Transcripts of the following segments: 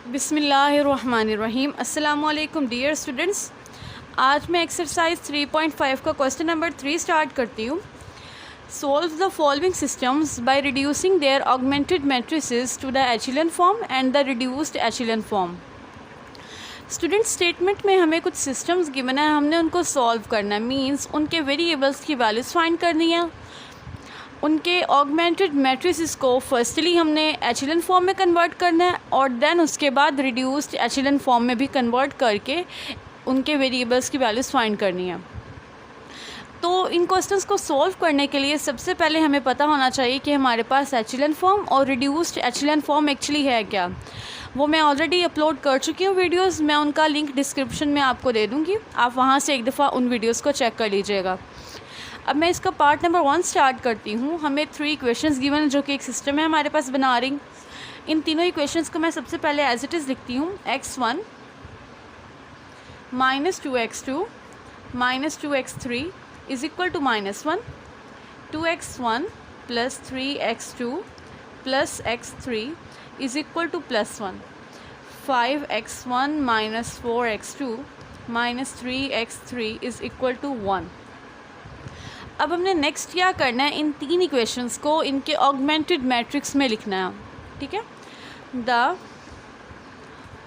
बिस्मिल्लाहिर्रहमानिर्रहीम। अस्सलामुअलैकुम dear students. आज मैं एक्सरसाइज 3.5 का क्वेश्चन नंबर 3 स्टार्ट करती हूँ। Solve the following systems by reducing their augmented matrices to the echelon form and the reduced echelon form. Student statement में हमें कुछ सिस्टम्स गिवन है, हमने उनको सॉल्व करना है। मीन्स उनके वेरिएबल्स की वैल्यूज़ फाइंड करनी है, उनके ऑगमेंटेड मैट्रिसेस को फर्स्टली हमने एचेलन फॉर्म में कन्वर्ट करना है और देन उसके बाद रिड्यूस्ड एचेलन फॉर्म में भी कन्वर्ट करके उनके वेरिएबल्स की वैल्यूज़ फाइंड करनी है। तो इन क्वेश्चंस को सॉल्व करने के लिए सबसे पहले हमें पता होना चाहिए कि हमारे पास एचेलन फॉर्म और रिड्यूस्ड एचेलन फॉर्म एक्चुअली है क्या। वो मैं ऑलरेडी अपलोड कर चुकी हूँ वीडियोस, मैं उनका लिंक डिस्क्रिप्शन में आपको दे दूँगी, आप वहाँ से एक दफ़ा उन वीडियोज़ को चेक कर लीजिएगा। अब मैं इसका पार्ट नंबर 1 स्टार्ट करती हूँ। हमें 3 इक्वेशंस गिवन जो कि एक सिस्टम है हमारे पास बना रही। इन तीनों इक्वेशंस को मैं सबसे पहले एज इट इज़ लिखती हूँ। x1 minus 2x2 minus 2x3 is equal to -1, 2x1 plus 3x2 plus x3 is equal to +1, 5x1 minus 4x2 minus 3x3 is equal to 1। अब हमने नेक्स्ट क्या करना है, इन 3 इक्वेशंस को इनके ऑगमेंटेड मैट्रिक्स में लिखना है। ठीक है, the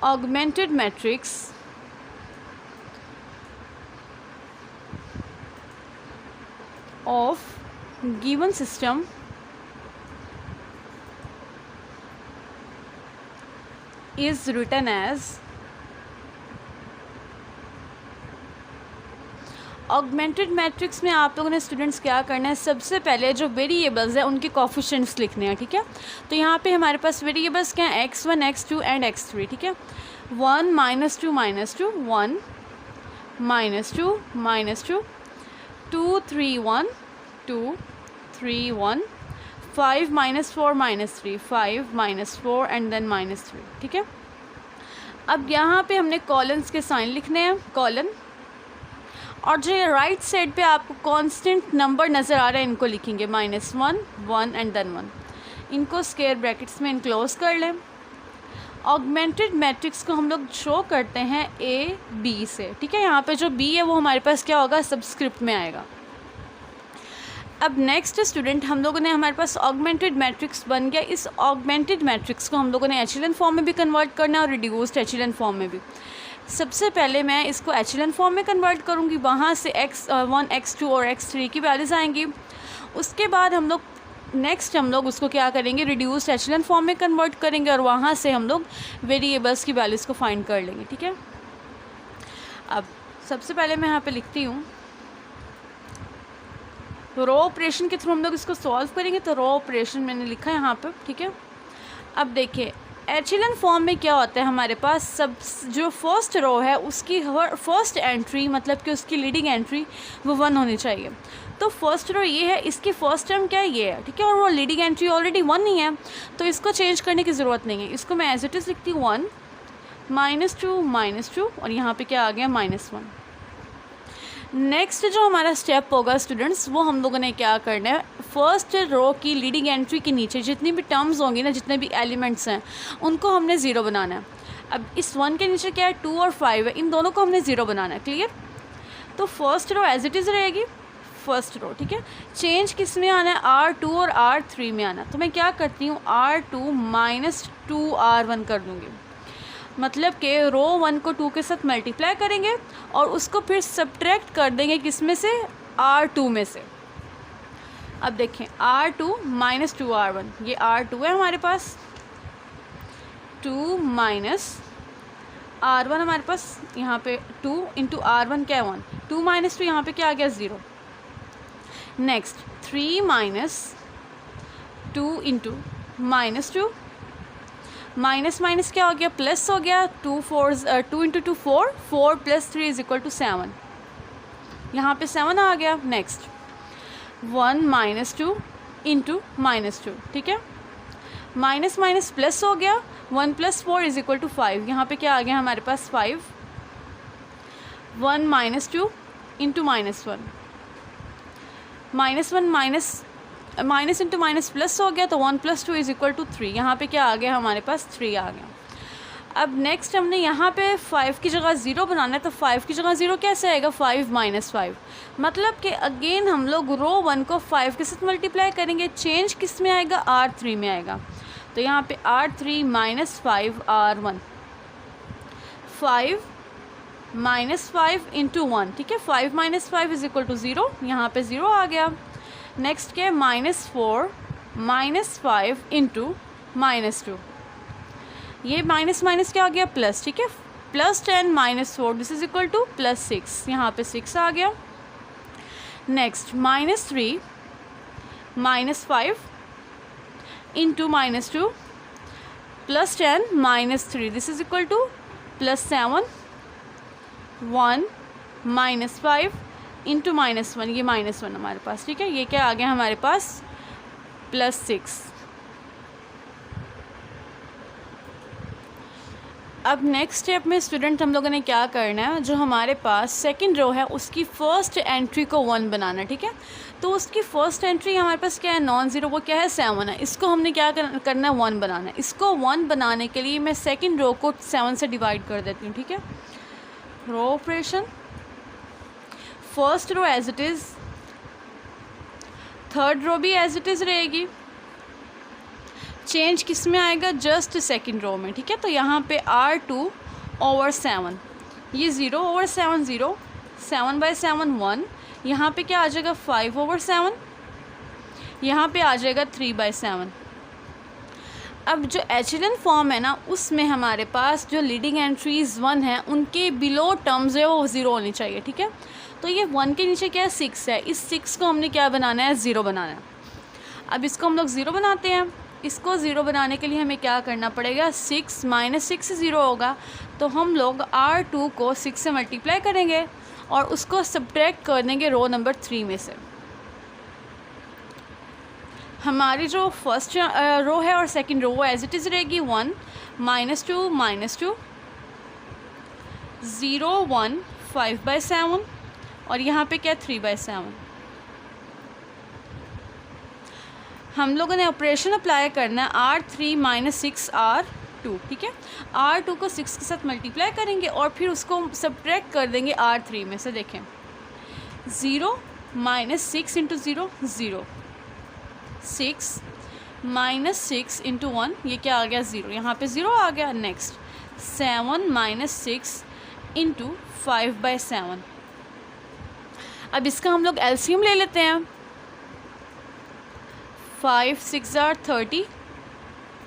augmented matrix of given system is written as augmented matrix में आप लोगों ने स्टूडेंट्स क्या करना है, सबसे पहले जो वेरिएबल्स हैं उनके कोफिशिएंट्स लिखने हैं। ठीक है, तो यहाँ पे हमारे पास वेरिएबल्स क्या हैं, x1 x2 एंड x3। ठीक है, 1 -2 -2 1 -2 -2 2 3 1 2 3 1 5 -4 -3 5 -4 एंड देन -3। ठीक है, अब यहाँ पे हमने कॉलन्स के साइन लिखने हैं, कॉलन, और जो राइट साइड पे आपको कांस्टेंट नंबर नज़र आ रहा है इनको लिखेंगे -1 1 एंड देन 1। इनको स्क्वायर ब्रैकेट्स में इनक्लोज कर लें। ऑगमेंटेड मैट्रिक्स को हम लोग शो करते हैं ए बी से। ठीक है, यहाँ पे जो बी है वो हमारे पास क्या होगा, सबस्क्रिप्ट में आएगा। अब नेक्स्ट स्टूडेंट हम लोगों ने, हमारे पास ऑगमेंटेड मैट्रिक्स बन गया। इस ऑगमेंटेड मैट्रिक्स को हम लोगों ने एचेलन फॉर्म में भी कन्वर्ट करना है और रिड्यूस्ड एचेलन फॉर्म में भी। सबसे पहले मैं इसको एचेलन फॉर्म में कन्वर्ट करूँगी, वहाँ से x1 x2 और x3 की वैल्यूज़ आएंगी। उसके बाद हम लोग उसको क्या करेंगे, रिड्यूस्ड एचेलन फॉर्म में कन्वर्ट करेंगे और वहाँ से हम लोग वेरिएबल्स की वैल्यूज़ को फाइंड कर लेंगे। ठीक है, अब सबसे पहले मैं यहाँ पे लिखती हूँ, रो ऑपरेशन के थ्रू हम लोग इसको सॉल्व करेंगे। तो रो ऑपरेशन मैंने लिखा है यहाँ पर। ठीक है, अब देखिए एचेलन फॉर्म में क्या होता है, हमारे पास सब जो फर्स्ट रो है उसकी फर्स्ट एंट्री, मतलब कि उसकी लीडिंग एंट्री वो 1 होनी चाहिए। तो फर्स्ट रो ये है, इसकी फर्स्ट टर्म क्या है, ये है। ठीक है, और वो लीडिंग एंट्री ऑलरेडी 1 ही है, तो इसको चेंज करने की ज़रूरत नहीं है। इसको मैं एज इट इज़ लिखती हूँ 1 -2 और यहाँ पे क्या आ गया -1। नेक्स्ट जो हमारा स्टेप होगा स्टूडेंट्स, वो हम लोगों ने क्या करना है, फर्स्ट रो की लीडिंग एंट्री के नीचे जितनी भी टर्म्स होंगी ना, जितने भी एलिमेंट्स हैं, उनको हमने 0 बनाना है। अब इस 1 के नीचे क्या है, 2 और 5 है, इन दोनों को हमने 0 बनाना है। क्लियर, तो first row as it is रहेगी फर्स्ट रो। ठीक है, चेंज किस में आना है, R2 और R3 में आना है। तो मैं क्या करती हूँ, R2 - 2R1 कर दूँगी, मतलब कि रो 1 को 2 के साथ मल्टीप्लाई करेंगे और उसको फिर सब्ट्रैक्ट कर देंगे किस में से, R2 में से। अब देखें R2 - 2R1, ये R2 है हमारे पास, 2 माइनस R1 हमारे पास यहाँ पे 2 इंटू R1 क्या है 1, 2 - 2 यहाँ पे क्या आ गया 0। नेक्स्ट 3 - 2 इंटू -2, माइनस माइनस क्या हो गया, प्लस हो गया, 2 इंटू 2 4, 4 + 3 इज इक्वल टू 7, यहाँ पे 7 आ गया। Next 1 - 2 into -2। ठीक है, माइनस माइनस प्लस हो गया, 1 + 4 इज इक्वल टू 5, यहाँ पे क्या आ गया हमारे पास 5। 1 - 2 into -1, -1 minus into minus plus हो गया, तो 1 + 2 इज इक्वल टू 3, यहाँ पे क्या आ गया हमारे पास 3 आ गया। अब नेक्स्ट हमने यहाँ पे 5 की जगह 0 बनाना है, तो 5 की जगह 0 कैसे आएगा, 5 - 5, मतलब कि अगेन हम लोग रो 1 को 5 के साथ मल्टीप्लाई करेंगे, चेंज किस में आएगा, R3 में आएगा। तो यहाँ पे R3 - 5 R1, 5 - 5 × 1, ठीक है, 5 - 5 = 0, यहाँ पे 0 आ गया। नेक्स्ट क्या है, -4 - 5 × -2, ये माइनस माइनस क्या आ गया, प्लस, ठीक है, +10 - 4 दिस = +6, यहाँ पे 6 आ गया। नेक्स्ट -3 - 5 × -2 +10 - 3 दिस = +7, 1 - 5 × -1, ये -1 हमारे पास, ठीक है, ये क्या आ गया हमारे पास, +6। अब नेक्स्ट स्टेप में स्टूडेंट हम लोगों ने क्या करना है, जो हमारे पास सेकंड रो है उसकी फ़र्स्ट एंट्री को 1 बनाना है, ठीक है। तो उसकी फ़र्स्ट एंट्री हमारे पास क्या है, नॉन ज़ीरो, वो क्या है, 7 है। इसको हमने क्या करना है, 1 बनाना है। इसको 1 बनाने के लिए मैं सेकंड रो को 7 से डिवाइड कर देती हूँ, ठीक है। Row operation, first row as it is, third row भी एज इट इज़ रहेगी, चेंज किस में आएगा, जस्ट सेकंड रो में, ठीक है। तो यहाँ पे R2/7, ये 0/7 0, 7/7 1, यहाँ पे क्या आ जाएगा, 5/7, यहाँ पे आ जाएगा 3/7। अब जो एचेलन फॉर्म है ना, उसमें हमारे पास जो लीडिंग एंट्रीज़ 1 है उनके बिलो टर्म्स है वो 0 होनी चाहिए, ठीक है। तो ये 1 के नीचे क्या है, 6 है, इस 6 को हमने क्या बनाना है, 0 बनाना है। अब इसको हम लोग 0 बनाते हैं। इसको 0 बनाने के लिए हमें क्या करना पड़ेगा, 6 - 6 0 होगा, तो हम लोग R2 को 6 से मल्टीप्लाई करेंगे और उसको सब्ट्रैक्ट कर देंगे रो नंबर 3 में से। हमारी जो फर्स्ट रो है और सेकंड रो वो एज इट इज़ रहेगी, 1 - 2 -2, 0 1 5/7 और यहाँ पे क्या, 3/7। हम लोगों ने ऑपरेशन अप्लाई करना है, R3 - 6 R2, ठीक है। R2 को 6 के साथ मल्टीप्लाई करेंगे और फिर उसको सब्ट्रैक्ट कर देंगे R3 में से। देखें, 0 - 6 × 0 0, 6 - 6 × 1, ये क्या आ गया, 0, यहाँ पे 0 आ गया। नेक्स्ट 7 - 6 × 5/7। अब इसका हम लोग एलसीएम ले लेते हैं, 5 6 30,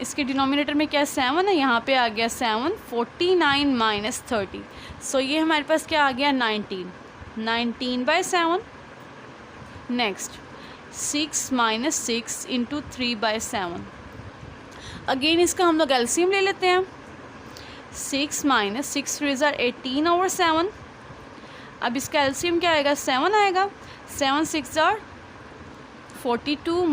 इसके डिनोमिनेटर में क्या 7 है, यहाँ पे आ गया 7, 49 - 30, सो ये हमारे पास क्या आ गया, 19/7। नेक्स्ट 6 - 6 × 3/7, अगेन इसका हम लोग एलसीएम ले लेते हैं, 6 - 6 3 18/7। अब इसका एलसीएम क्या आएगा, 7 आएगा, 7 6 42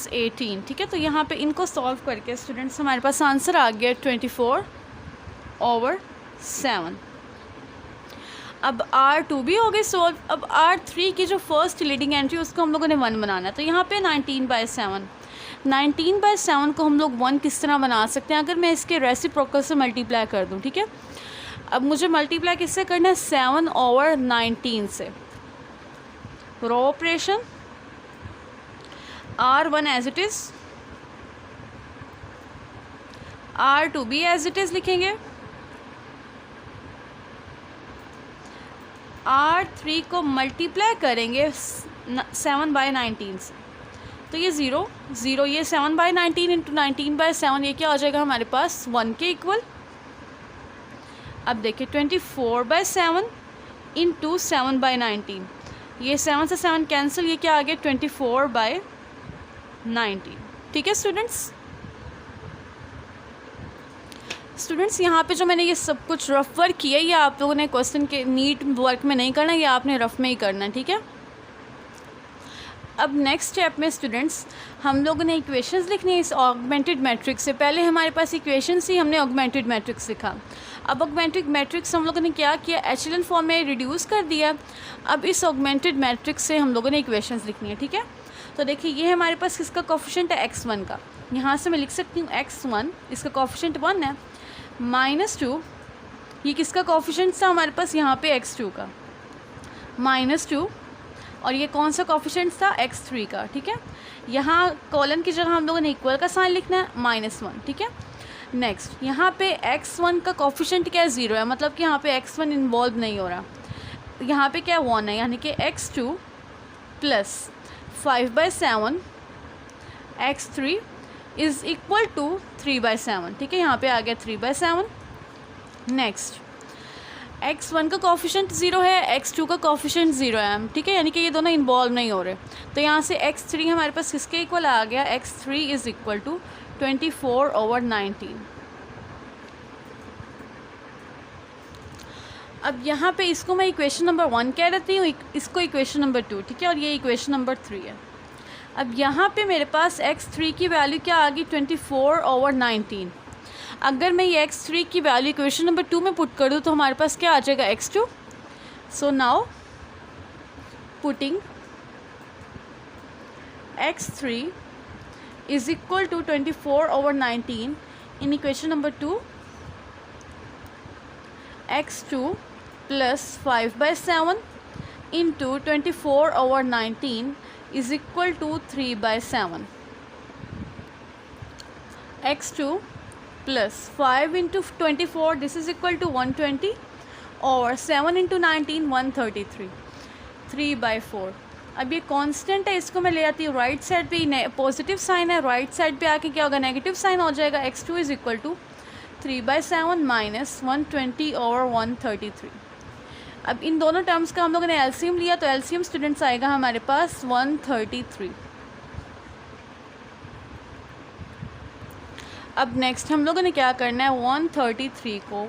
- 18, ठीक है। तो यहाँ पे इनको सॉल्व करके स्टूडेंट्स हमारे पास आंसर आ गया 24/7। अब R2 भी हो गई सॉल्व। अब R3 की जो फर्स्ट लीडिंग एंट्री उसको हम लोगों ने 1 बनाना है, तो यहाँ पे 19/7, 19/7 को हम लोग 1 किस तरह बना सकते हैं, अगर मैं इसके रेसिप्रोकल से मल्टीप्लाई कर दूँ, ठीक है। अब मुझे मल्टीप्लाई किससे करना है, 7/19 से। Row operation, R1 as it is, R2 भी एज इट इज़ लिखेंगे, R3 को मल्टीप्लाई करेंगे 7/19 से, तो ये 0 0, ये 7/19 × 19/7, ये क्या हो जाएगा हमारे पास, 1 के इक्वल। अब देखिए 24/7 × 7/19, ये 7 से 7 कैंसिल, ये क्या आ गया, 24/19, ठीक है स्टूडेंट्स। यहाँ पे जो मैंने ये सब कुछ रफ वर्क किया है, ये आप लोगों ने क्वेश्चन के नीट वर्क में नहीं करना, ये आपने रफ में ही करना है, ठीक है। अब नेक्स्ट स्टेप में स्टूडेंट्स हम लोगों ने इक्वेशंस लिखनी है इस ऑगमेंटेड मैट्रिक्स से। पहले हमारे पास इक्वेशंस ही, हमने ऑगमेंटेड मैट्रिक्स लिखा। अब ऑगमेंटेड मैट्रिक्स हम लोगों ने क्या किया, एचेलन फॉर्म में रिड्यूस कर दिया। अब इस ऑगमेंटेड मैट्रिक्स से हम लोगों ने इक्वेशंस लिखनी है, ठीक है। तो देखिए ये हमारे पास किसका कोफिशिएंट है, x1 का। यहाँ से मैं लिख सकती हूँ x1, इसका कोफिशिएंट 1 है। -2, ये किसका कोफिशिएंट था हमारे पास यहाँ पे x2 का, -2, और ये कौन सा कोफिशिएंट था x3 का, ठीक है। यहाँ कॉलन की जगह हम लोगों ने इक्वल का साइन लिखना है, -1, ठीक है। नेक्स्ट यहाँ पे x1 का कोफिशिएंट क्या है, 0 है, मतलब कि यहाँ पे x1 इन्वॉल्व नहीं हो रहा, यहाँ पे क्या 1 है, यानी कि x2 plus 5/7 x3 is equal to 3/7, ठीक है। यहाँ पे आ गया 3/7। नेक्स्ट x1 का कोफिशिएंट 0 है, x2 का कोफिशिएंट 0 है, ठीक है, यानी कि ये दोनों इन्वॉल्व नहीं हो रहे, तो यहाँ से x3 हमारे पास किसके इक्वल आ गया, x3 इज़ इक्वल टू 24/19। अब यहाँ पे इसको मैं इक्वेशन नंबर 1 कह देती हूँ, इसको इक्वेशन नंबर 2, ठीक है, और ये इक्वेशन नंबर 3 है। अब यहाँ पे मेरे पास x3 की वैल्यू क्या आ गई, 24/19। अगर मैं ये x3 की वैल्यू इक्वेशन नंबर 2 में पुट कर दूँ तो हमारे पास क्या आ जाएगा, x2। So now putting x3 is equal to 24/19 in equation number 2, x2 plus 5/7 into 24/19 is equal to 3/7। x2 plus 5 into 24 this is equal to 120 और 7 इंटू 19 133, 3/4। अब ये कांस्टेंट है, इसको मैं ले आती हूँ राइट साइड पे, पॉजिटिव साइन है, राइट साइड पे आके क्या होगा, नेगेटिव साइन हो जाएगा। x2 is equal to 3/7 minus 120 और 133। अब इन दोनों टर्म्स का हम लोगों ने एलसीएम लिया, तो एलसीएम स्टूडेंट्स आएगा हमारे पास 133। अब नेक्स्ट हम लोगों ने क्या करना है, 133 को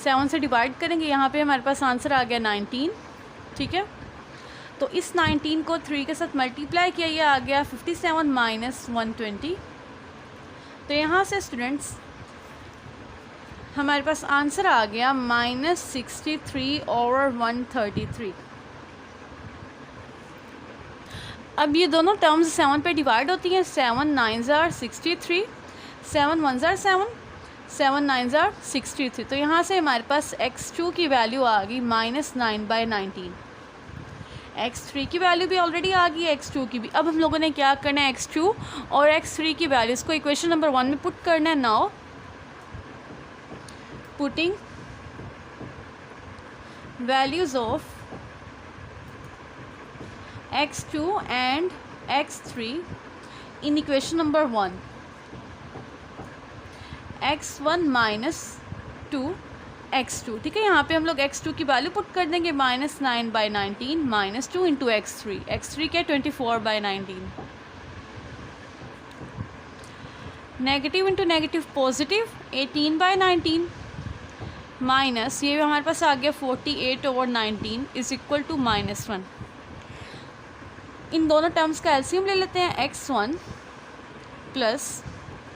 7 से डिवाइड करेंगे, यहाँ पे हमारे पास आंसर आ गया 19, ठीक है। तो इस 19 को 3 के साथ मल्टीप्लाई किया, ये आ गया 57 माइनस 120। तो यहाँ से स्टूडेंट्स हमारे पास आंसर आ गया -63 और 133। अब ये दोनों टर्म्स 7 पे डिवाइड होती हैं, 7 9 ज़ार 63, 7 1 ज़ार 7, 7 9 ज़ार 63। तो यहाँ से हमारे पास x2 की वैल्यू आ गई -9/19। x3 की वैल्यू भी ऑलरेडी आ गई है, x2 की भी। अब हम लोगों ने क्या करना है, x2 और x3 की वैल्यूज़ को इक्वेशन नंबर 1 में पुट करना है। Now putting values of x2 and x3 in equation number 1, x1 minus 2 x2, ठीक है। यहाँ पे हम लोग x2 की वैल्यू पुट कर देंगे, -9/19 माइनस 2 इंटू x3, x3 क्या 24/19, negative into negative positive 18/19 minus ये हमारे पास आ गया 48/19 इज़ इक्वल टू -1। इन दोनों टर्म्स का एलसीएम ले लेते हैं, x1 प्लस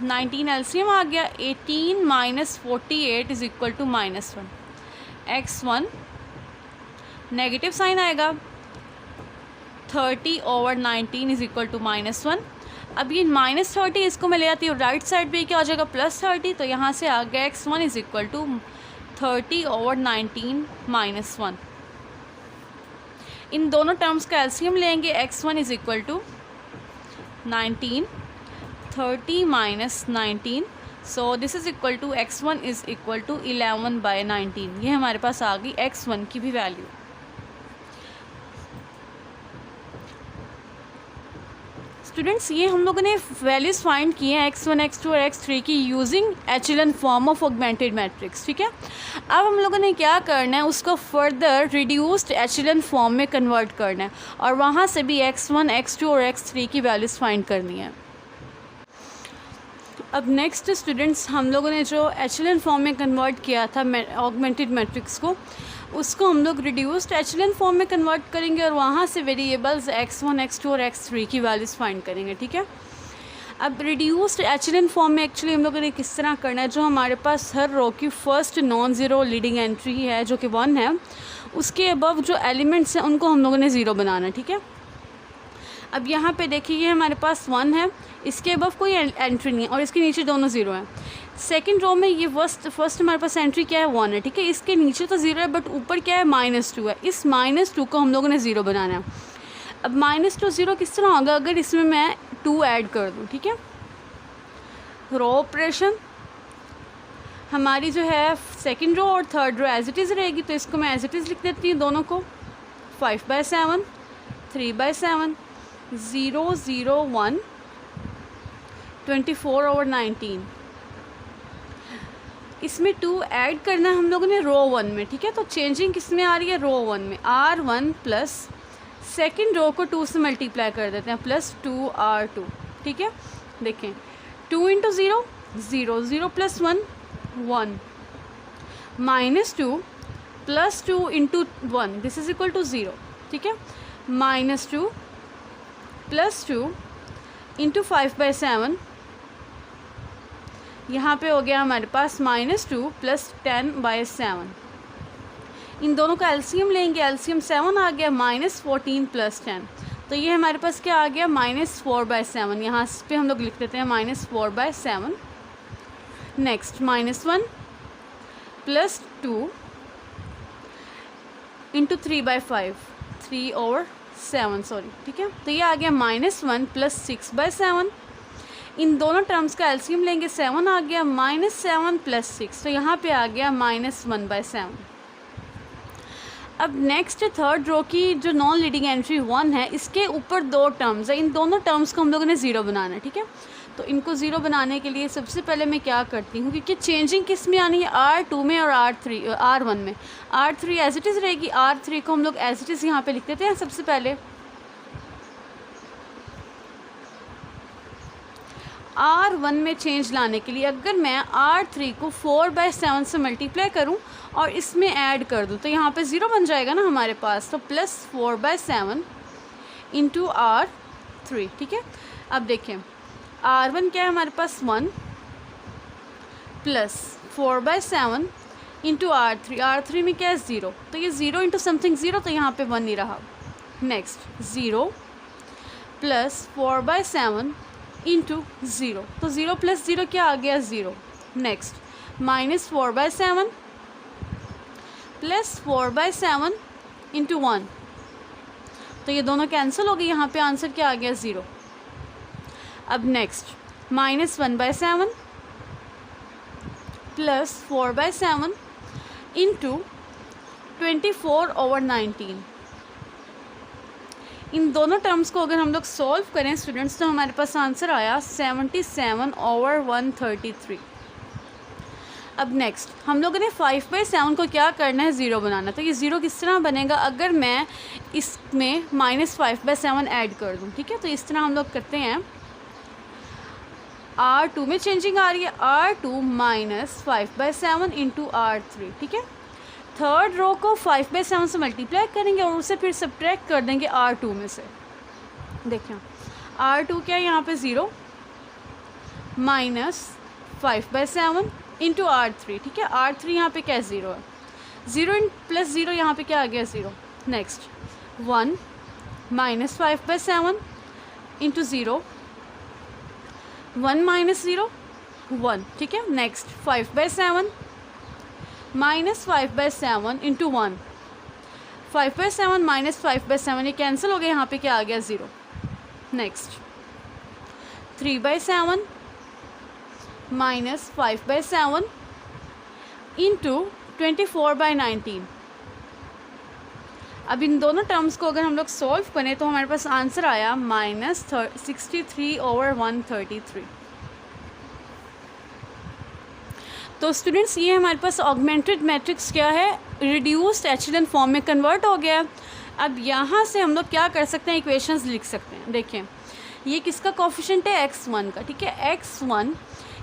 19 एलसीएम आ गया, 18 minus 48 is equal to -1। x1 negative sign आएगा, 30/19 इज़ इक्वल टू -1। अब ये -30 इसको मैं ले आती हूँ राइट साइड पे, क्या हो जाएगा +30, तो यहाँ से आ गया x1 इज़ इक्वल टू 30/19 -1। इन दोनों टर्म्स का एलसीएम लेंगे, x1 is equal to 19, 30 minus 19, so this is equal to x1 is equal to 11/19। ये हमारे पास आ गई x1 की भी वैल्यू। स्टूडेंट्स ये हम लोगों ने वैल्यूज़ फाइंड किए हैं x1, x2 और x3 की using echelon form of augmented matrix, ठीक है। अब हम लोगों ने क्या करना है, उसको फर्दर रिड्यूस्ड एचेलन फॉर्म में कन्वर्ट करना है और वहाँ से भी x1, x2 और x3 की वैल्यूज़ फाइंड करनी है। अब नेक्स्ट स्टूडेंट्स हम लोगों ने जो एचेलन फॉर्म में कन्वर्ट किया था ऑगमेंटेड मैट्रिक्स को, उसको हम लोग रिड्यूस्ड एचेलन फॉर्म में कन्वर्ट करेंगे और वहाँ से वेरिएबल्स x1, x2 और x3 की वैल्यूज़ फाइंड करेंगे, ठीक है। अब रिड्यूस्ड एचेलन फॉर्म में एक्चुअली हम लोगों ने किस तरह करना है, जो हमारे पास हर रो की first non zero leading entry है जो कि 1 है, उसके अबव जो एलिमेंट्स हैं उनको हम लोगों ने ज़ीरो बनाना है, ठीक है। अब यहाँ पे देखिए ये हमारे पास 1 है, इसके अबव कोई एंट्री नहीं है और इसके नीचे दोनों ज़ीरो हैं। सेकंड रो में ये फर्स्ट हमारे पास एंट्री क्या है 1 है, ठीक है। इसके नीचे तो 0 है बट ऊपर क्या है -2 है। इस -2 को हम लोगों ने 0 बनाना है। अब -2 0 किस तरह होगा, अगर इसमें मैं 2 ऐड कर दूँ, ठीक है। रो ऑपरेशन हमारी जो है सेकंड रो और third row as it is रहेगी, तो इसको मैं एज इट इज़ लिख देती हूँ दोनों को। 5/7, 3/7, 0 0 1, 24/19। इसमें 2 ऐड करना है हम लोगों ने रो 1 में, ठीक है। तो चेंजिंग किस में आ रही है, रो 1 में। R1 प्लस सेकेंड रो को 2 से मल्टीप्लाई कर देते हैं, प्लस 2R2, ठीक है। देखें 2 × 0 0, 0 + 1 1, -2 + 2 × 1 दिस इज इक्वल टू 0, ठीक है। -2 + 2 × 5/7, यहाँ पे हो गया हमारे पास -2 + 10/7। इन दोनों का एलसीएम लेंगे, एलसीएम 7 आ गया, -14 + 10, तो ये हमारे पास क्या आ गया, -4/7। यहाँ पे हम लोग लिख देते हैं -4/7। नेक्स्ट -1 + 2 × 3/5, 3/7 सॉरी, ठीक है। तो ये आ गया -1 + 6/7। इन दोनों टर्म्स का एलसीएम लेंगे, 7 आ गया, -7 + 6, तो यहाँ पे आ गया -1/7। अब नेक्स्ट थर्ड रो की जो नॉन लीडिंग एंट्री 1 है, इसके ऊपर 2 टर्म्स है, इन दोनों टर्म्स को हम लोगों ने 0 बनाना है, ठीक है। तो इनको 0 बनाने के लिए सबसे पहले मैं क्या करती हूँ, क्योंकि चेंजिंग किस में आनी है, R2 में और R1 में। R3 एज इट इज़ रहेगी, R3 को हम लोग एज इट इज़ यहाँ पे लिख देते हैं। सबसे पहले R1 में चेंज लाने के लिए अगर मैं R3 को 4/7 से मल्टीप्लाई करूं और इसमें ऐड कर दूं, तो यहाँ पे 0 बन जाएगा ना हमारे पास, तो +4/7 × R3, ठीक है। अब देखें R1 क्या है हमारे पास 1 + 4/7 × R3, R3 में क्या है 0, तो ये 0 × समथिंग 0, तो यहाँ पे 1 ही रहा। नेक्स्ट 0 + 4/7 × 0, तो 0 + 0 क्या आ गया 0। नेक्स्ट -4/7 + 4/7 × 1, तो ये दोनों कैंसिल हो गए, यहाँ पे आंसर क्या आ गया 0। अब नेक्स्ट -1/7 + 4/7 × 24/19। इन दोनों टर्म्स को अगर हम लोग सॉल्व करें स्टूडेंट्स, तो हमारे पास आंसर आया 77/133। अब नेक्स्ट हम लोगों ने 5/7 को क्या करना है, 0 बनाना। तो ये 0 किस तरह बनेगा, अगर मैं इसमें -5/7 ऐड कर दूं, ठीक है। तो इस तरह हम लोग करते हैं, R2 में चेंजिंग आ रही है, R2 -5/7 × R3, ठीक है। थर्ड रो को 5/7 से मल्टीप्लाई करेंगे और उसे फिर सब्ट्रैक्ट कर देंगे R2 में से। देखिए R2 क्या है यहाँ पे 0 -5/7 × R3, ठीक है। R3 यहाँ पे क्या है 0 है, 0 + 0 यहाँ पे क्या आ गया 0। नेक्स्ट 1 -5/7 × 0, 1 - 0 1, ठीक है। नेक्स्ट 5/7 -5/7 × 1, 5/7 -5/7 ये कैंसिल हो गया, यहाँ पे क्या आ गया 0। नेक्स्ट 3/7 -5/7 × 24/19। अब इन दोनों टर्म्स को अगर हम लोग सॉल्व करें तो हमारे पास आंसर आया -63/133। तो स्टूडेंट्स ये हमारे पास ऑगमेंटेड मैट्रिक्स क्या है, रिड्यूस्ड एचेलन फॉर्म में कन्वर्ट हो गया। अब यहाँ से हम लोग क्या कर सकते हैं, इक्वेशंस लिख सकते हैं। देखें ये किसका कोफिशिएंट है, x1 का, ठीक है। x1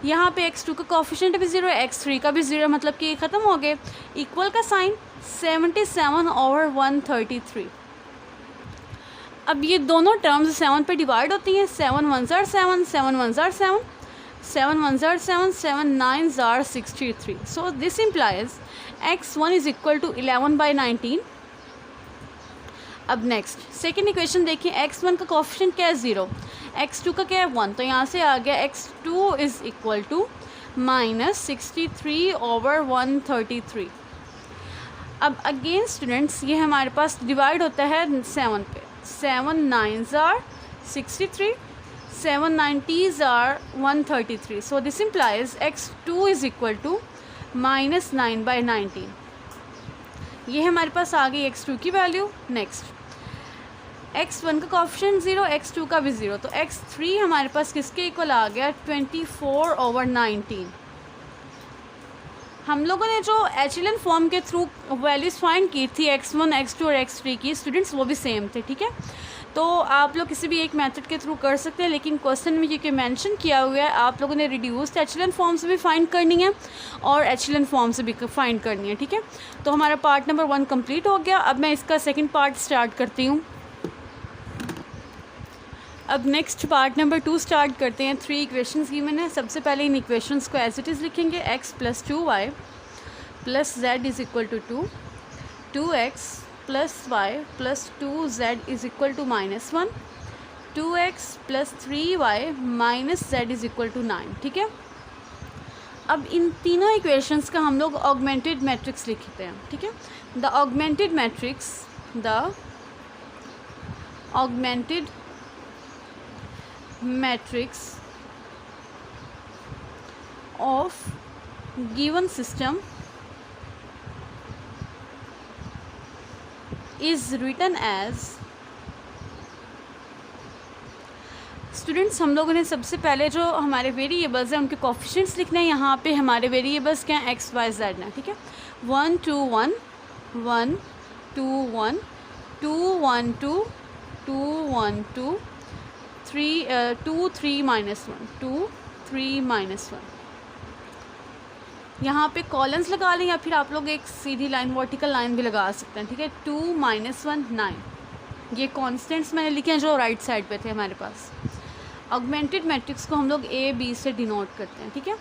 यहाँ पे x2 का कोफिशिएंट भी 0 है, x3 का भी 0 है, मतलब कि ये ख़त्म हो गए। इक्वल का साइन 77/133। अब ये दोनों टर्म्स 7 पे डिवाइड होती हैं, 7 1s are 7, 7 1s are 7, 7 1s are 7, 7 9s are 63. So this implies x1 is equal to 11/19. अब नेक्स्ट सेकेंड इक्वेशन देखिए, x1 का कोफिशिएंट क्या है 0, x2 का क्या है 1, तो यहाँ से आ गया x2 is equal to minus 63/133। अब अगेन स्टूडेंट्स ये हमारे पास डिवाइड होता है 7 पे। 7 9s are 63, 7 90s are 133. So this implies x2 is equal to -9/19। ये हमारे पास आ गई x2 की वैल्यू। नेक्स्ट x1 का कोएफिशिएंट 0, x2 का भी 0, तो x3 हमारे पास किसके इक्वल आ गया 24/19। हम लोगों ने जो एचेलन फॉर्म के थ्रू वैल्यूज़ फाइंड की थी x1, x2 और x3 की स्टूडेंट्स, वो भी सेम थे, ठीक है। तो आप लोग किसी भी एक मेथड के थ्रू कर सकते हैं, लेकिन क्वेश्चन में क्योंकि मेंशन किया हुआ है आप लोगों ने रिड्यूस्ड एचेलन फॉर्म से भी फाइंड करनी है और एचेलन फॉर्म से भी फाइंड करनी है, ठीक है। तो हमारा पार्ट नंबर 1 कंप्लीट हो गया। अब मैं इसका सेकंड पार्ट स्टार्ट करती हूँ। अब नेक्स्ट पार्ट नंबर 2 स्टार्ट करते हैं। 3 इक्वेशंस गिवन है। सबसे पहले इन इक्वेशंस को एज इट इज़ लिखेंगे। x + 2y + z = 2, 2x + y + 2z = -1, 2x + 3y - z = 9, ठीक है। अब इन तीनों इक्वेशंस का हम लोग ऑगमेंटेड मैट्रिक्स लिखते हैं, ठीक है। The augmented matrix of given system is written as। Students हम लोगों ने सबसे पहले जो हमारे वेरिएबल्स हैं उनके कोएफिशिएंट्स लिखने हैं। यहाँ पे हमारे वेरिएबल्स क्या हैं, x y z हैं, ठीक है। 1 2 1 1 2 1 2 1 2 2 1 2 3 2 3 -1 2 3 -1। यहाँ पे कॉलम्स लगा लें या फिर आप लोग एक सीधी लाइन वर्टिकल लाइन भी लगा सकते हैं, ठीक है। 2 -1 9, ये कॉन्स्टेंट्स मैंने लिखे हैं जो राइट साइड पे थे हमारे पास। ऑगमेंटेड मैट्रिक्स को हम लोग a b से डिनोट करते हैं, ठीक है।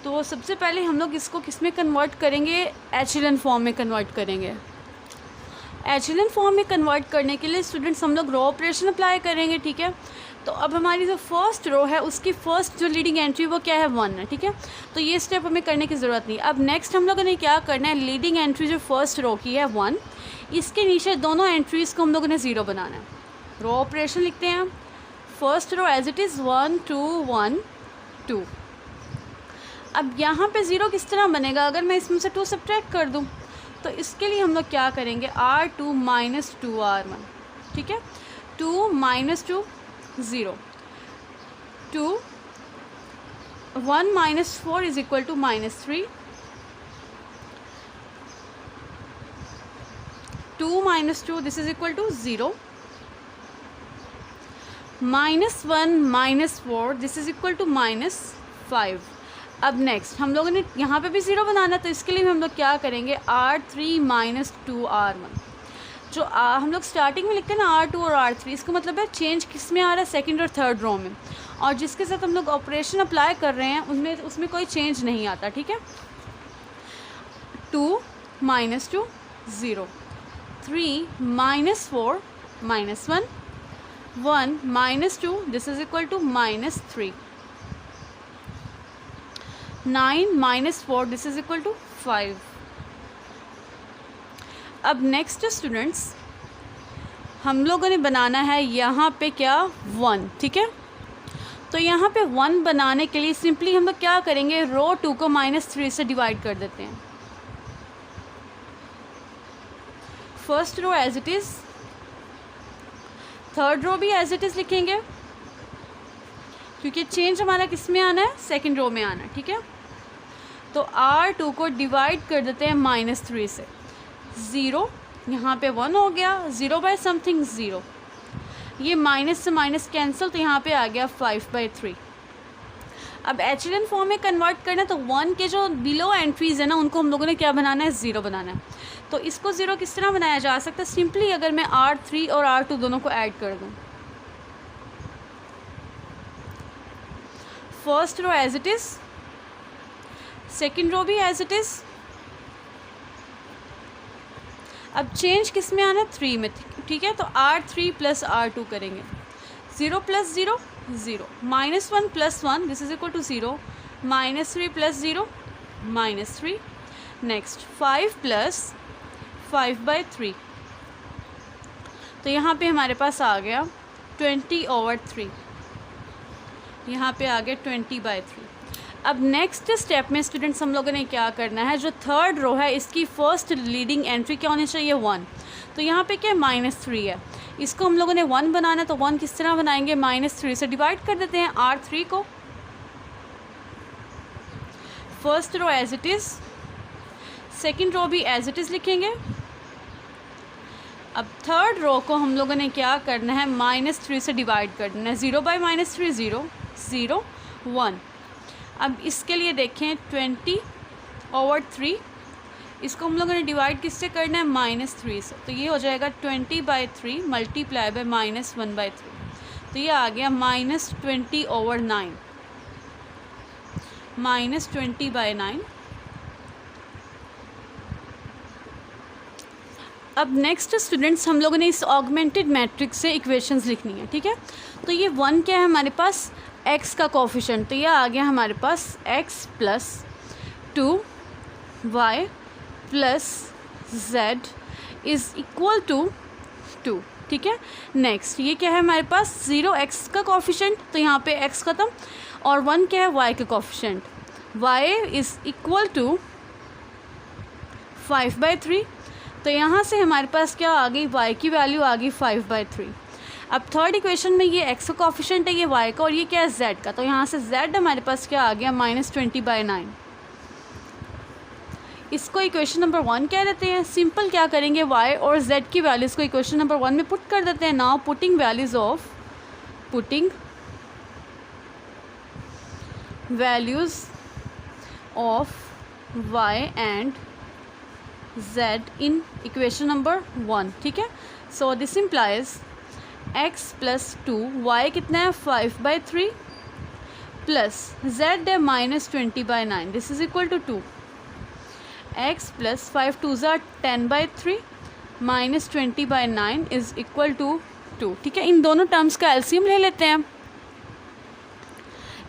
तो सबसे पहले हम लोग इसको किस में कन्वर्ट करेंगे, एचेलन फॉर्म में कन्वर्ट करेंगे। एचेलन फॉर्म में कन्वर्ट करने के लिए स्टूडेंट्स हम लोग रो ऑपरेशन अप्लाई करेंगे, ठीक है। तो अब हमारी जो फर्स्ट रो है उसकी फर्स्ट जो लीडिंग एंट्री वो क्या है 1 है, ठीक है। तो ये स्टेप हमें करने की ज़रूरत नहीं। अब नेक्स्ट हम लोगों ने क्या करना है, लीडिंग एंट्री जो फर्स्ट रो की है 1, इसके नीचे दोनों एंट्रीज़ को हम लोगों ने 0 बनाना है। रो ऑपरेशन लिखते हैं। First row as it is 1 2 1 2। अब यहाँ पे 0 किस तरह बनेगा, अगर मैं इसमें से 2 सब्ट्रैक्ट कर दूँ तो इसके लिए हम लोग क्या करेंगे, r2 - 2r1, ठीक है। 2 - 2 0, 2 1 - 4 = -3, 2 - 2 this is equal to 0, -1 - 4 this is equal to -5। अब नेक्स्ट हम लोगों ने यहाँ पे भी 0 बनाना, तो इसके लिए हम लोग क्या करेंगे, r3 - 2r1। जो हम लोग स्टार्टिंग में लिखते हैं ना r2 और r3, इसका मतलब है चेंज किस में आ रहा है, सेकंड और थर्ड रो में, और जिसके साथ हम लोग ऑपरेशन अप्लाई कर रहे हैं उसमें कोई चेंज नहीं आता, ठीक है। 2 - 2 0, 3 - 4 -1, 1 - 2 this is equal to -3, 9 - 4 this is equal to 5। अब नेक्स्ट स्टूडेंट्स हम लोगों ने बनाना है यहाँ पे क्या 1, ठीक है। तो यहाँ पे 1 बनाने के लिए सिंपली हम लोग क्या करेंगे, रो 2 को -3 से डिवाइड कर देते हैं। First row as it is, third row भी एज इट इज़ लिखेंगे क्योंकि चेंज हमारा किस में आना है, सेकंड रो में आना है, ठीक है। तो r2 को डिवाइड कर देते हैं -3 से। 0 यहाँ पे 1 हो गया, 0 बाय समथिंग 0, ये माइनस से माइनस कैंसिल, तो यहाँ पे आ गया 5/3। अब एचेलन फॉर्म में कन्वर्ट करना है तो 1 के जो बिलो एंट्रीज़ है ना उनको हम लोगों ने क्या बनाना है, 0 बनाना है। तो इसको 0 किस तरह बनाया जा सकता है, सिंपली अगर मैं r3 और r2 दोनों को ऐड कर दूँ। First row as it is, second row भी एज इट इज़। अब चेंज किस में आना है, 3 में, ठीक है। तो r3 + r2 करेंगे। 0 + 0 0, -1 + 1 this is equal to 0, -3 + 0 -3, next 5 + 5/3, तो यहाँ पे हमारे पास आ गया 20/3, यहाँ पे आ गया 20/3। अब नेक्स्ट स्टेप में स्टूडेंट्स हम लोगों ने क्या करना है, जो थर्ड रो है इसकी फर्स्ट लीडिंग एंट्री क्या होनी चाहिए, 1। तो यहाँ पे क्या -3 है, इसको हम लोगों ने 1 बनाना है, तो 1 किस तरह बनाएंगे, -3 से डिवाइड कर देते हैं R3 को। First row as it is, second row भी एज इट इज़ लिखेंगे। अब थर्ड रो को हम लोगों ने क्या करना है, -3 से डिवाइड कर देना है। 0/-3 0 0 1। अब इसके लिए देखें 20/3, इसको हम लोगों ने डिवाइड किससे करना है, -3 से, तो ये हो जाएगा 20/3 × -1/3, तो ये आ गया -20/9, -20/9। अब नेक्स्ट स्टूडेंट्स हम लोगों ने इस ऑगमेंटेड मैट्रिक्स से इक्वेशंस लिखनी है, ठीक है। तो ये 1 क्या है हमारे पास, x का कोफिशिएंट, तो यह आ गया हमारे पास x + 2y + z = 2, ठीक है। नेक्स्ट ये क्या है हमारे पास, 0x का कोफिशिएंट, तो यहाँ पे x ख़त्म, और 1 क्या है, y का कोफिशिएंट, y = 5/3, तो यहाँ से हमारे पास क्या आ गई, y की वैल्यू आ गई 5/3। अब थर्ड इक्वेशन में ये x का कोफिशिएंट है, ये y का, और ये क्या है, z का, तो यहाँ से z हमारे पास क्या आ गया, -20/9। इसको इक्वेशन नंबर 1 कह देते हैं। सिंपल क्या करेंगे, y और z की वैल्यूज़ को इक्वेशन नंबर 1 में पुट कर देते हैं। Now putting values of y and z in equation number 1, ठीक है। सो दिस इम्प्लाइज x + 2, y कितना है, 5/3 प्लस z है -20/9, this is equal to 2। x + 5 2s are 10/3 -20/9 is equal to 2, ठीक है। इन दोनों टर्म्स का एलसीएम ले लेते हैं।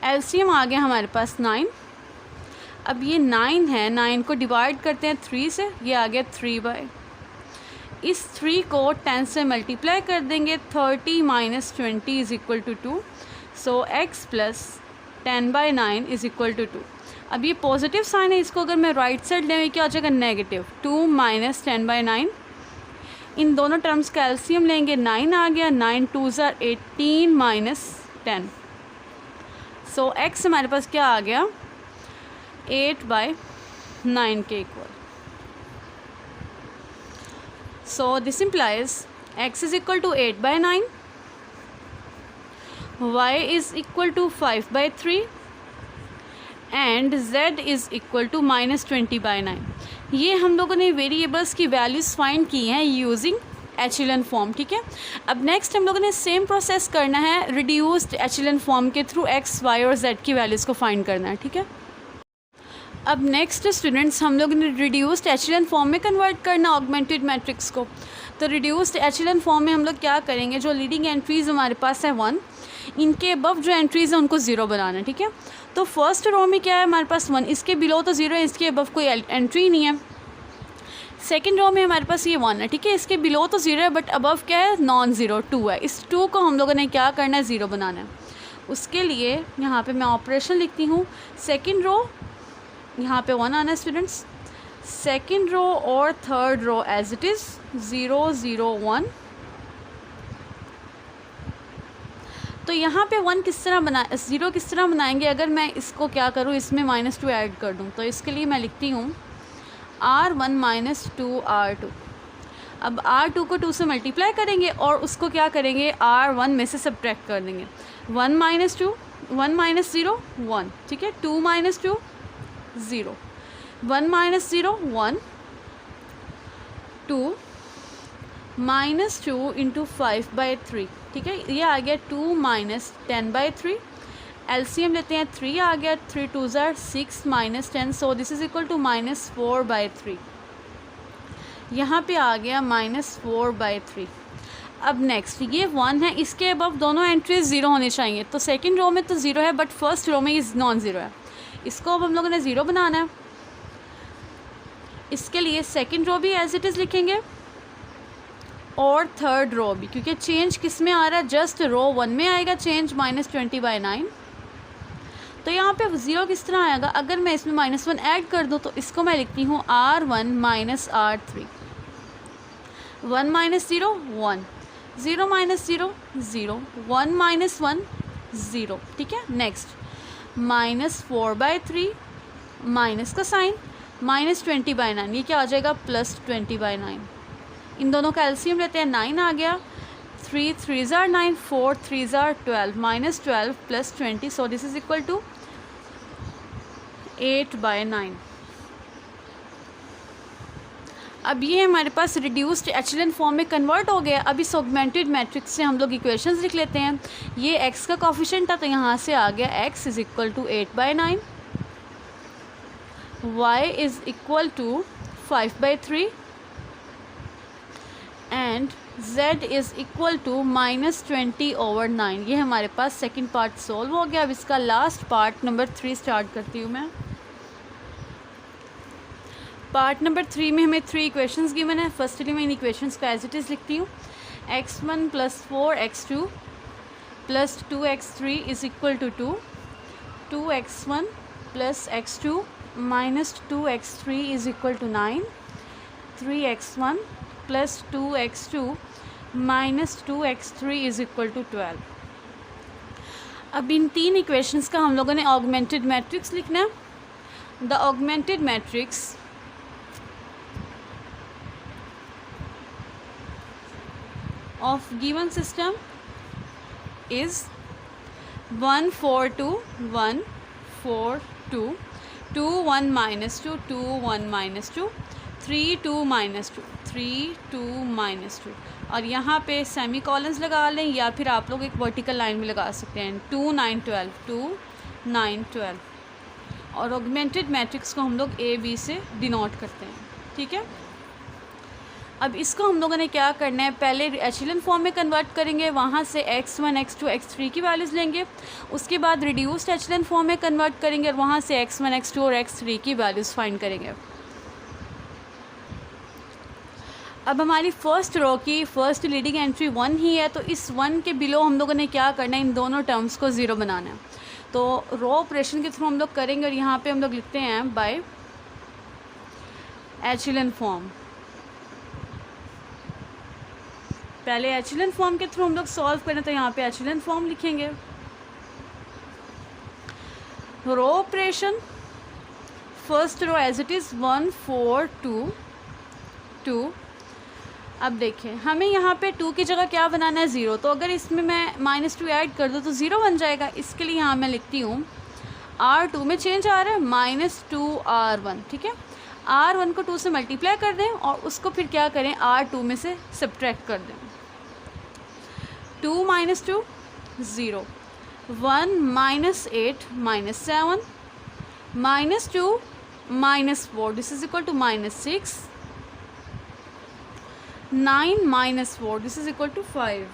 एलसीएम आ गया हमारे पास 9। अब ये 9 है, 9 को डिवाइड करते हैं 3 से, ये आ गया 3/, इस 3 को 10 से मल्टीप्लाई कर देंगे, 30 - 20 is equal to 2। So x + 10/9 is equal to 2। अब ये पॉजिटिव साइन है, इसको अगर मैं राइट साइड लें क्या हो जाएगा, नेगेटिव 2 - 10/9। इन दोनों टर्म्स का एलसीएम लेंगे, 9 आ गया, 9 2s are 18 - 10। सो x हमारे पास क्या आ गया, 8/9 के equal. So this implies x is equal to 8/9, y is equal to 5/3 and z is equal to -20/9। ये हम लोगों ने वेरिएबल्स की वैल्यूज़ फाइंड की हैं यूजिंग एचेलन फॉर्म, ठीक है। अब नेक्स्ट हम लोगों ने सेम प्रोसेस करना है रिड्यूस्ड एचेलन फॉर्म के थ्रू x, y और z की वैल्यूज़ को फाइंड करना है, ठीक है। अब नेक्स्ट स्टूडेंट्स हम लोग ने रिड्यूस्ड एचेलन फॉर्म में कन्वर्ट करना ऑगमेंटेड मैट्रिक्स को। तो रिड्यूस्ड एचेलन फॉर्म में हम लोग क्या करेंगे, जो लीडिंग एंट्रीज़ हमारे पास है 1, इनके अबव जो एंट्रीज़ हैं उनको 0 बनाना है, ठीक है। तो फर्स्ट रो में क्या है हमारे पास 1, इसके बिलो तो 0 है, इसके अबव कोई एंट्री नहीं है। सेकेंड रो में हमारे पास ये 1 है, ठीक है, इसके बिलो तो 0 है बट अबव क्या है, नॉन ज़ीरो 2 है। इस 2 को हम लोगों ने क्या करना है, 0 बनाना है। उसके लिए यहाँ पे मैं ऑपरेशन लिखती हूँ, सेकेंड रो यहाँ पे 1 आना है स्टूडेंट्स, सेकेंड रो और third row as it is 0 0 1। तो यहाँ पे 1 किस तरह 0 किस तरह बनाएंगे, अगर मैं इसको क्या करूँ, इसमें -2 ऐड कर दूँ, तो इसके लिए मैं लिखती हूँ R1 - 2 R2। अब R2 को 2 से मल्टीप्लाई करेंगे और उसको क्या करेंगे, R1 में से सब्ट्रैक्ट कर देंगे। 1 - 2 1 - 0 1, ठीक है। 2 - 2 0, 1 - 0 1, 2 - 2 × 5/3, ठीक है। ये आ गया 2 - 10/3। एलसीएम लेते हैं, 3 आ गया, 3 2s are 6 - 10, so this is equal to -4/3। यहाँ पे आ गया -4/3। अब नेक्स्ट ये 1 है, इसके अबव दोनों एंट्रीज 0 होने चाहिए। तो सेकंड रो में तो 0 है बट फर्स्ट रो में इज़ नॉन ज़ीरो है, इसको अब हम लोगों ने ज़ीरो बनाना है। इसके लिए सेकंड रो भी एज इट इज़ लिखेंगे और थर्ड रो भी, क्योंकि चेंज किस में आ रहा है, जस्ट रो 1 में आएगा चेंज -20/9। तो यहाँ पे ज़ीरो किस तरह आएगा, अगर मैं इसमें -1 ऐड कर दूँ तो इसको मैं लिखती हूँ R1 - R3। 1 - 0 1, 0 - 0 0, 1 - 1 0, ठीक है। नेक्स्ट -4/3, माइनस का साइन, -20/9, ये क्या आ जाएगा +20/9। इन दोनों का एलसीएम लेते हैं, 9 आ गया, 3 3s are 9, 4 3s are 12, -12 + 20, so this is equal to 8/9। अब ये हमारे पास रिड्यूस्ड एचेलन फॉर्म में कन्वर्ट हो गया। अब इस ऑगमेंटेड मैट्रिक्स से हम लोग इक्वेशंस लिख लेते हैं। ये x का कोफिशिएंट था तो यहाँ से आ गया x is equal to 8/9, y is equal to 5/3 and z is equal to -20/9। ये हमारे पास सेकंड पार्ट सोल्व हो गया। अब इसका लास्ट पार्ट नंबर 3 स्टार्ट करती हूँ मैं। पार्ट नंबर 3 में हमें 3 इक्वेशंस गिवन है। फर्स्टली मैं इन इक्वेशंस को एज इट इज़ लिखती हूँ। x1 + 4x2 + 2x3 is equal to 2, 2x1 + x2 - 2x3 is equal to 9, 3x1 + 2x2 - 2x3 is equal to 12। अब इन 3 इक्वेशंस का हम लोगों ने ऑगमेंटेड मैट्रिक्स लिखना है। The augmented matrix of given system is 1 4 2 1 4 2 2 1 -2 2 1 -2 3 2 -2 3 2 -2, और यहाँ पे सेमी कॉलन्स लगा लें या फिर आप लोग एक वर्टिकल लाइन भी लगा सकते हैं। 2 9 12 2 9 12, और ऑगमेंटेड मैट्रिक्स को हम लोग AB से डिनोट करते हैं, ठीक है। अब इसको हम लोगों ने क्या करना है, पहले एचेलन फॉर्म में कन्वर्ट करेंगे, वहाँ से x1 x2 x3 की वैल्यूज़ लेंगे। उसके बाद रिड्यूस्ड एचेलन फॉर्म में कन्वर्ट करेंगे और वहाँ से x1 x2 और x3 की वैल्यूज़ फाइंड करेंगे। अब हमारी फर्स्ट रो की फर्स्ट लीडिंग एंट्री 1 ही है, तो इस 1 के बिलो हम लोगों ने क्या करना है, इन दोनों टर्म्स को ज़ीरो बनाना है। तो रो ऑपरेशन के थ्रू हम लोग करेंगे और यहाँ पे हम लोग लिखते हैं बाय एचेलन फॉर्म। पहले एचेलन फॉर्म के थ्रू हम लोग सॉल्व करें तो यहाँ पे एचेलन फॉर्म लिखेंगे। Row operation, first row as it is 1 4 2 2। अब देखें हमें यहाँ पे 2 की जगह क्या बनाना है, 0। तो अगर इसमें मैं -2 ऐड कर दूँ तो 0 बन जाएगा। इसके लिए यहाँ मैं लिखती हूँ R2 में चेंज आ रहा है -2R1, ठीक है। R1 को 2 से मल्टीप्लाई कर दें और उसको फिर क्या करें, R2 में से सब्ट्रैक्ट कर दें। 2 - 2 0, 1 - 8 -7 -2 -4, this is equal to -6, 9 - 4, this is equal to 5।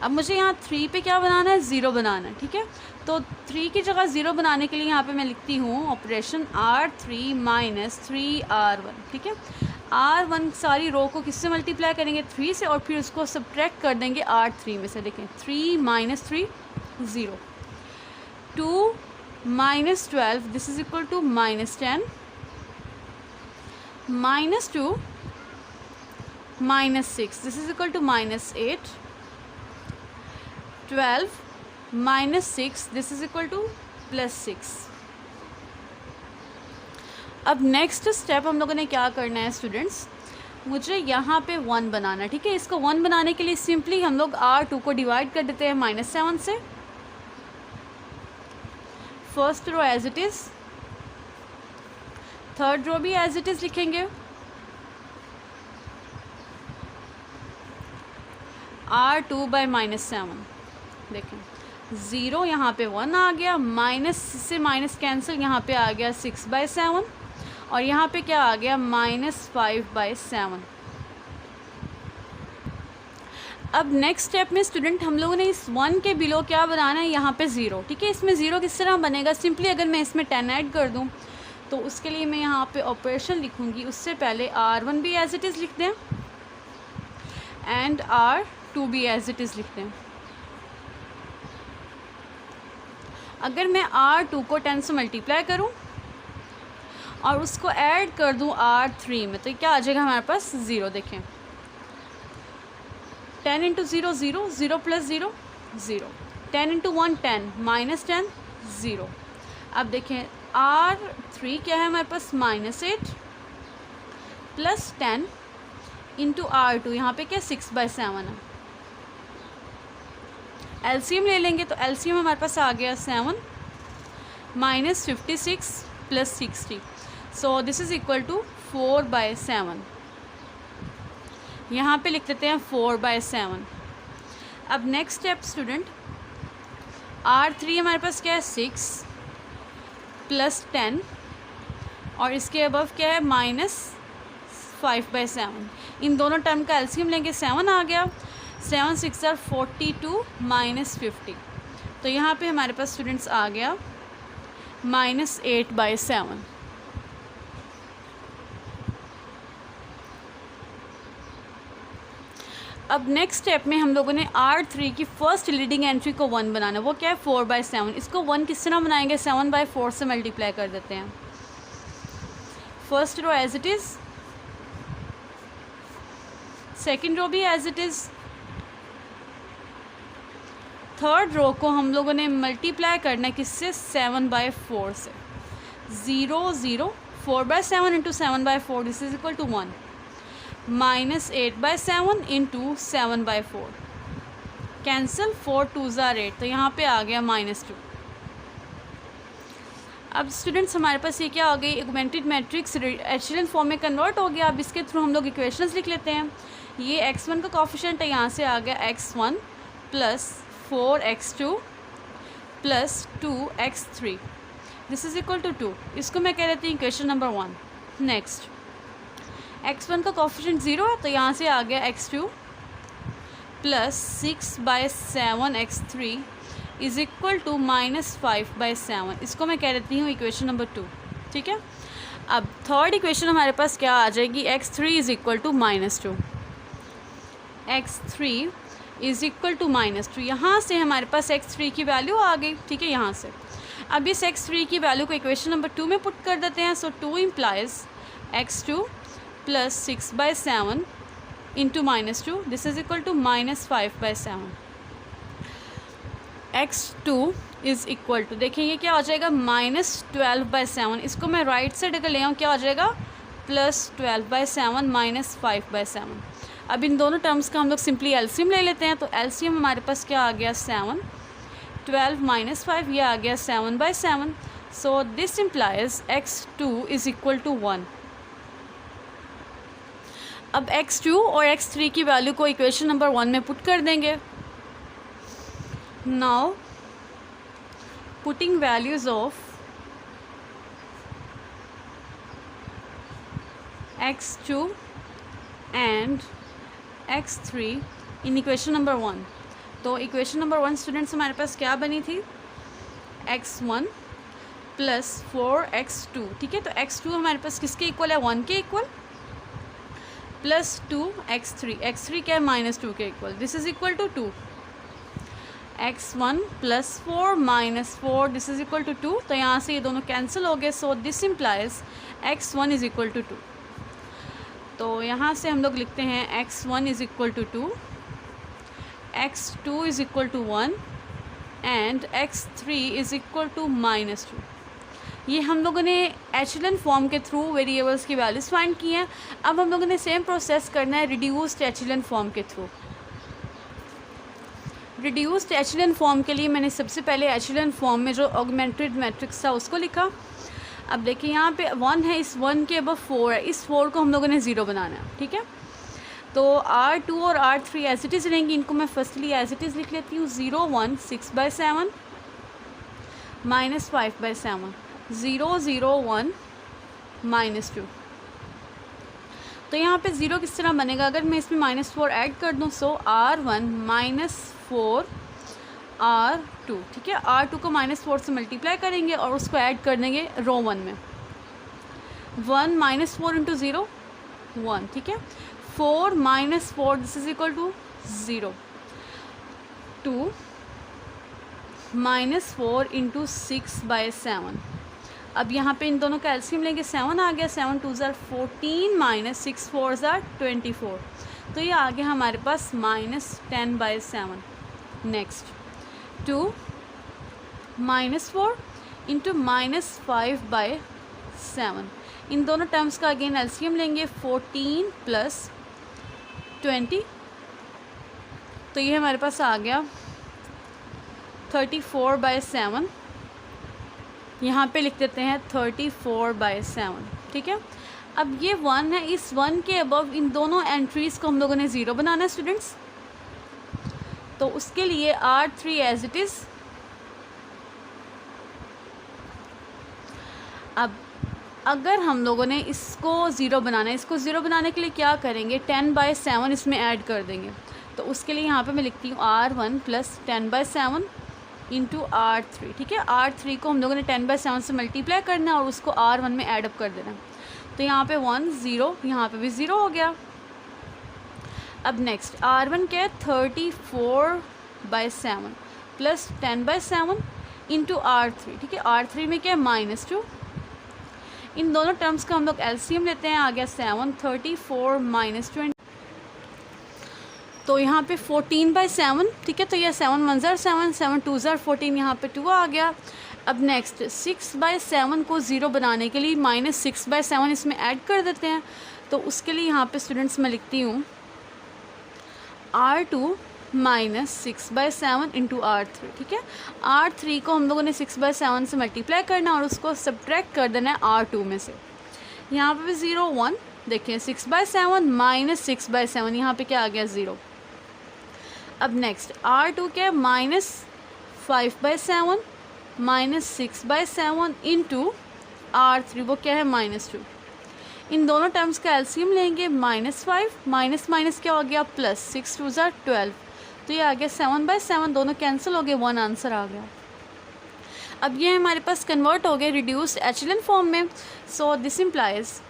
अब मुझे यहाँ 3 पे क्या बनाना है, 0 बनाना है, ठीक है। तो 3 की जगह 0 बनाने के लिए यहाँ पे मैं लिखती हूँ ऑपरेशन R3 - 3R1, ठीक है। R1 सारी रो को किससे मल्टीप्लाई करेंगे, 3 से, और फिर उसको सब्ट्रैक्ट कर देंगे R3 में से। देखें 3 - 3 0, 2 - 12, this is equal to -10, -2 -6, this is equal to -8, 12 -6, this is equal to +6। अब नेक्स्ट स्टेप हम लोगों ने क्या करना है स्टूडेंट्स, मुझे यहाँ पे 1 बनाना है, ठीक है। इसको 1 बनाने के लिए सिंपली हम लोग R2 को डिवाइड कर देते हैं -7 से। First row as it is, third row भी एज इट इज़ लिखेंगे। R2 by -7, देखें 0, यहाँ पे 1 आ गया, माइनस से माइनस कैंसिल, यहाँ पे आ गया 6/7, और यहाँ पे क्या आ गया -5/7। अब नेक्स्ट स्टेप में स्टूडेंट हम लोगों ने इस 1 के बिलो क्या बनाना है, यहाँ पे 0, ठीक है। इसमें 0 किस तरह बनेगा, सिंपली अगर मैं इसमें 10 ऐड कर दूँ तो उसके लिए मैं यहाँ पे ऑपरेशन लिखूँगी। उससे पहले R1 भी एज इट इज़ लिख दें एंड R2 भी एज इट इज़ लिख दें। अगर मैं R2 को 10 से मल्टीप्लाई करूँ और उसको ऐड कर दूँ R3 में, तो क्या आ जाएगा हमारे पास 0। देखें 10 इंटू 0 0, 0 प्लस 0 0, 10 इंटू 1 10, माइनस 10 0। अब देखें R3 क्या है हमारे पास, -8 प्लस 10 इंटू R2, यहाँ पे क्या 6/7 है। एलसीएम ले लेंगे तो एलसीएम हमारे पास आ गया 7 minus 56 plus 60, so this is equal to 4/7। यहाँ पे लिख देते हैं 4/7। अब नेक्स्ट स्टेप स्टूडेंट, R3 हमारे पास क्या है 6 प्लस 10 और इसके अबव क्या है -5/7। इन दोनों टर्म का एलसीएम लेंगे, 7 आ गया, 7 6 are 42 माइनस 50, तो यहाँ पे हमारे पास स्टूडेंट्स आ गया -8/7। अब नेक्स्ट स्टेप में हम लोगों ने R3 की फर्स्ट लीडिंग एंट्री को 1 बनाना, वो क्या है 4/7। इसको 1 किस तरह बनाएंगे, 7/4 से मल्टीप्लाई कर देते हैं। First row as it is, second row भी as it is, third row को हम लोगों ने मल्टीप्लाई करना है किससे, 7/4 से। 0 0, 4/7 into 7/4, this is equal to 1, -8/7 into 7/4, cancel, 4 2s are 8, तो यहाँ पे आ गया -2। अब स्टूडेंट्स हमारे पास ये क्या हो गई, ऑगमेंटेड मैट्रिक्स एचेलन फॉर्म में कन्वर्ट हो गया। अब इसके थ्रू हम लोग इक्वेशंस लिख लेते हैं। ये x1 का कोफिशिएंट है, यहाँ से आ गया x1 plus 4x2 plus 2x3, this is equal to 2। इसको मैं कह देती हूँ इक्वेशन नंबर 1। नेक्स्ट x1 का कोफिशिएंट 0 है, तो यहाँ से आ गया x2 plus 6/7 x3 is equal to -5/7। इसको मैं कह देती हूँ इक्वेशन नंबर 2, ठीक है। अब थर्ड इक्वेशन हमारे पास क्या आ जाएगी, x3 is equal to -2, x3 is equal to -2। यहाँ से हमारे पास x3 की वैल्यू आ गई, ठीक है। यहाँ से अब इस x3 की वैल्यू को इक्वेशन नंबर 2 में पुट कर देते हैं। So 2 implies x2 plus 6/7 into -2, this is equal to -5/7। x2 is equal to, देखिए ये क्या हो जाएगा, -12/7। इसको मैं राइट साइड अगर ले आऊँ क्या हो जाएगा, +12/7 -5/7। अब इन दोनों टर्म्स का हम लोग सिंपली एलसीएम ले लेते हैं। तो एलसीएम हमारे पास क्या आ गया, 7, 12 - 5, ये आ गया 7/7। So this implies x2 is equal to 1। अब x2 और x3 की वैल्यू को इक्वेशन नंबर 1 में पुट कर देंगे। Now putting values of x2 and x3 in equation number 1। तो इक्वेशन नंबर 1 स्टूडेंट्स हमारे पास क्या बनी थी, x1 प्लस 4x2, ठीक है। तो x2 हमारे पास किसके इक्वल है, 1 के इक्वल, प्लस 2x3, x3 क्या है, -2 के equal, this is equal to 2। x1 plus 4 minus 4, this is equal to 2। तो यहाँ से ये दोनों कैंसिल हो गए। So this implies x1 is equal to 2। तो यहाँ से हम लोग लिखते हैं x1 is equal to 2, x2 is equal to 1 and x3 is equal to -2। ये हम लोगों ने एचेलन फॉर्म के थ्रू वेरिएबल्स की वैल्यूज फाइंड की हैं। अब हम लोगों ने सेम प्रोसेस करना है रिड्यूस्ड एचेलन फॉर्म के थ्रू। रिड्यूस्ड एचेलन फॉर्म के लिए मैंने सबसे पहले एचेलन फॉर्म में जो ऑगमेंटेड मैट्रिक्स था उसको लिखा। अब देखिए यहाँ पे 1 है, इस 1 के अबव 4 है, इस 4 को हम लोगों ने 0 बनाना है, ठीक है। तो R2 और R3 एज इट इज़ रहेंगी, इनको मैं फर्स्टली एज इट इज़ लिख लेती हूँ। 0 1 6/7 -5/7, 0 0 1 -2। तो यहाँ पे ज़ीरो किस तरह बनेगा, अगर मैं इसमें -4 ऐड कर दूँ, सो R1 -4 R2, ठीक है। R2 को -4 से मल्टीप्लाई करेंगे और उसको ऐड कर देंगे रो 1 में। 1 -4 इंटू 0 1, ठीक है। 4 -4 this is equal to 0। 2 -4 into 6/7। अब यहाँ पे इन दोनों का एलसीएम लेंगे, 7 आ गया, 7 2 ज़ार 14 -6 4 ज़ार 24, तो ये आ गया हमारे पास -10/7। नेक्स्ट 2 -4 इंटू -5/7, इन दोनों टर्म्स का अगेन एलसीएम लेंगे, 14 + 20, तो ये हमारे पास आ गया 34/7। यहाँ पे लिख देते हैं 34/7, ठीक है। अब ये 1 है, इस 1 के अबव इन दोनों एंट्रीज़ को हम लोगों ने 0 बनाना है स्टूडेंट्स। तो उसके लिए R3 एज इट इज़। अब अगर हम लोगों ने इसको 0 बनाना है, इसको 0 बनाने के लिए क्या करेंगे, 10/7 इसमें ऐड कर देंगे। तो उसके लिए यहाँ पे मैं लिखती हूँ R1 + 10/7 इंटू R3, ठीक है। R3 को हम लोगों ने 10/7 से मल्टीप्लाई करना है और उसको R1 में ऐडअप कर देना है। तो यहाँ पे 1 0, यहाँ पे भी 0 हो गया। अब नेक्स्ट R1 क्या है, 34/7 + 10/7 इंटू R3, ठीक है। R3 में क्या है, -2। इन दोनों टर्म्स का हम लोग एलसीएम लेते हैं, आ गया 7 34 - 20, तो यहाँ पे 14/7, ठीक है। तो यह 7 1 ज़ार 7 7 2 ज़ार 14, यहाँ पे 2 आ गया। अब नेक्स्ट 6/7 को 0 बनाने के लिए -6/7 इसमें ऐड कर देते हैं। तो उसके लिए यहाँ पे स्टूडेंट्स मैं लिखती हूँ R2 -6/7 इंटू R3, ठीक है। R3 को हम लोगों ने 6/7 से मल्टीप्लाई करना और उसको सब्ट्रैक्ट कर देना है R2 में से। यहाँ पे भी 0 1, देखिए 6/7 -6/7, यहाँ पे क्या आ गया, 0। अब नेक्स्ट R2 क्या है, -5/7 -6/7 इंटू R3, वो क्या है, -2। इन दोनों टर्म्स का एलसीएम लेंगे, -5 माइनस क्या हो गया, +6 2 ज़ार 12, तो ये आ गया 7/7, दोनों कैंसिल हो गए, 1 आंसर आ गया। अब ये हमारे पास कन्वर्ट हो गए रिड्यूस्ड एचेलन फॉर्म में। सो this implies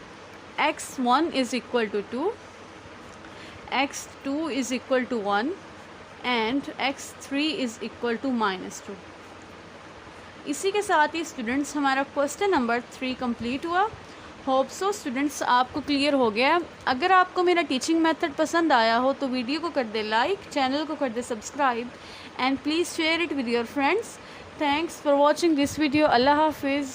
x1 = 2, x2 = 1 and x3 = -2। इसी के साथ ही स्टूडेंट्स हमारा क्वेश्चन नंबर 3 कंप्लीट हुआ। होप सो स्टूडेंट्स आपको क्लियर हो गया। अगर आपको मेरा टीचिंग मेथड पसंद आया हो तो वीडियो को कर दे लाइक, चैनल को कर दे subscribe and please share it with your friends. Thanks for watching this video. अल्लाह हाफिज़।